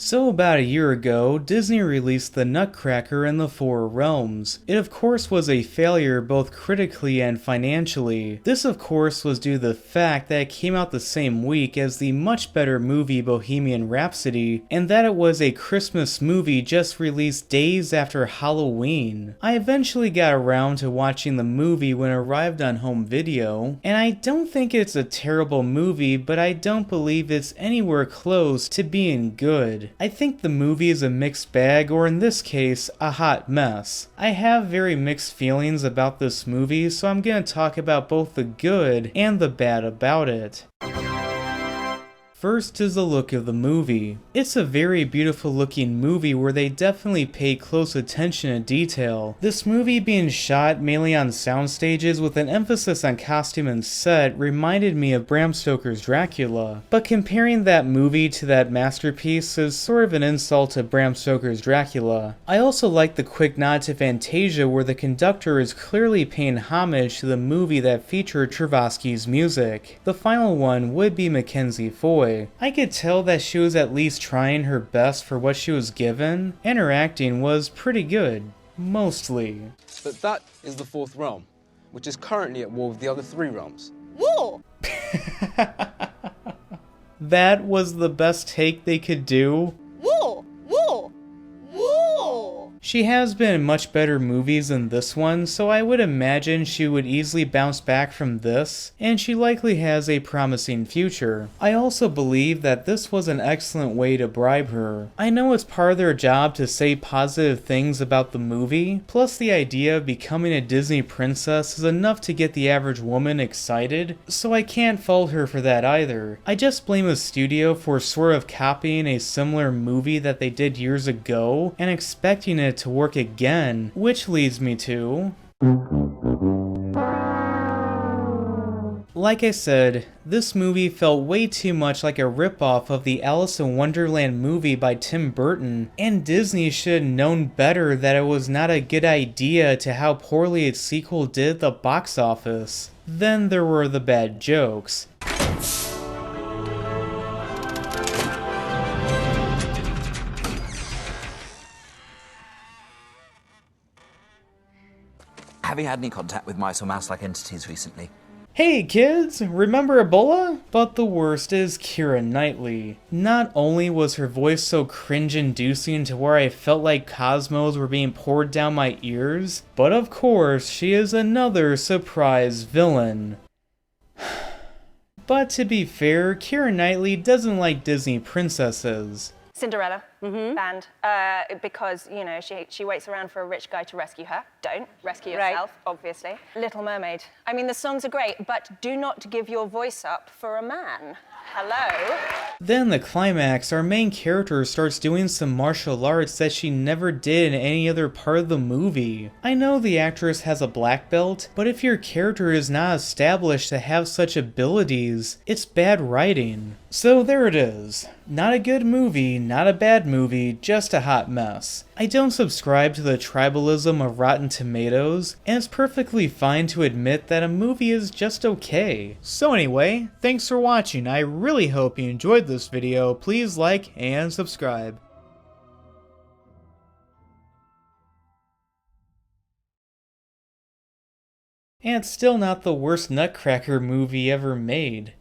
So about a year ago, Disney released The Nutcracker in the Four Realms. It of course was a failure both critically and financially. This of course was due to the fact that it came out the same week as the much better movie Bohemian Rhapsody, and that it was a Christmas movie just released days after Halloween. I eventually got around to watching the movie when it arrived on home video, and I don't think it's a terrible movie, but I don't believe it's anywhere close to being good. I think the movie is a mixed bag, or in this case, a hot mess. I have very mixed feelings about this movie, so I'm gonna talk about both the good and the bad about it. First is the look of the movie. It's a very beautiful looking movie where they definitely pay close attention to detail. This movie being shot mainly on sound stages with an emphasis on costume and set reminded me of Bram Stoker's Dracula, but comparing that movie to that masterpiece is sort of an insult to Bram Stoker's Dracula. I also like the quick nod to Fantasia where the conductor is clearly paying homage to the movie that featured Tchaikovsky's music. The final one would be Mackenzie Foy. I could tell that she was at least trying her best for what she was given, and her acting was pretty good. Mostly. But that is the fourth realm, which is currently at war with the other three realms. War! That was the best take they could do. War! War! War! She has been in much better movies than this one, so I would imagine she would easily bounce back from this, and she likely has a promising future. I also believe that this was an excellent way to bribe her. I know it's part of their job to say positive things about the movie, plus the idea of becoming a Disney princess is enough to get the average woman excited, so I can't fault her for that either. I just blame the studio for sort of copying a similar movie that they did years ago and expecting it to work again, which leads me to... Like I said, this movie felt way too much like a ripoff of the Alice in Wonderland movie by Tim Burton, and Disney should have known better that it was not a good idea to how poorly its sequel did at the box office. Then there were the bad jokes. Have you had any contact with mice or mouse-like entities recently? Hey kids, remember Ebola? But the worst is Keira Knightley. Not only was her voice so cringe-inducing to where I felt like cosmos were being poured down my ears, but of course she is another surprise villain. But to be fair, Keira Knightley doesn't like Disney princesses. Cinderella, banned, because, you know, she waits around for a rich guy to rescue her. Don't rescue yourself, obviously. Little Mermaid. I mean, the songs are great, but do not give your voice up for a man. Hello? Then the climax, our main character starts doing some martial arts that she never did in any other part of the movie. I know the actress has a black belt, but if your character is not established to have such abilities, it's bad writing. So there it is. Not a good movie, not a bad movie, just a hot mess. I don't subscribe to the tribalism of Rotten Tomatoes, and it's perfectly fine to admit that a movie is just okay. So anyway, thanks for watching. I really hope you enjoyed this video. Please like and subscribe. And it's still not the worst Nutcracker movie ever made.